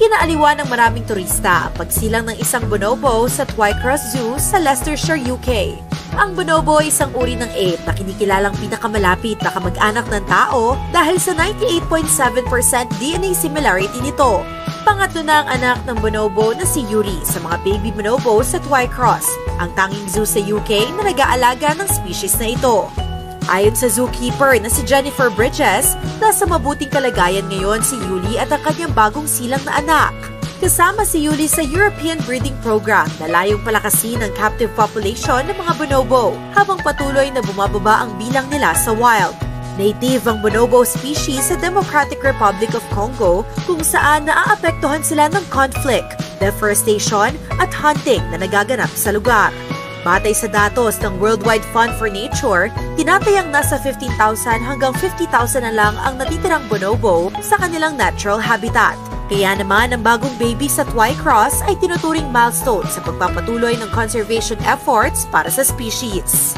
Kinaaliwan ng maraming turista ang pagsilang ng isang bonobo sa Twycross Zoo sa Leicestershire, UK. Ang bonobo ay isang uri ng ape na kinikilalang pinakamalapit na kamag-anak ng tao dahil sa 98.7% DNA similarity nito. Pangatlo na ang anak ng bonobo na si Yuri sa mga baby bonobo sa Twycross, ang tanging zoo sa UK na nag-aalaga ng species na ito. Ayon sa zookeeper na si Jennifer Bridges, nasa mabuting kalagayan ngayon si Yuli at ang kanyang bagong silang na anak. Kasama si Yuli sa European Breeding Program na layong palakasin ang captive population ng mga bonobo habang patuloy na bumababa ang bilang nila sa wild. Native ang bonobo species sa Democratic Republic of Congo kung saan naaapektuhan sila ng conflict, deforestation at hunting na nagaganap sa lugar. Batay sa datos ng Worldwide Fund for Nature, tinatayang nasa 15,000 hanggang 50,000 na lang ang natitirang bonobo sa kanilang natural habitat. Kaya naman ang bagong baby sa Twycross ay tinuturing milestone sa pagpapatuloy ng conservation efforts para sa species.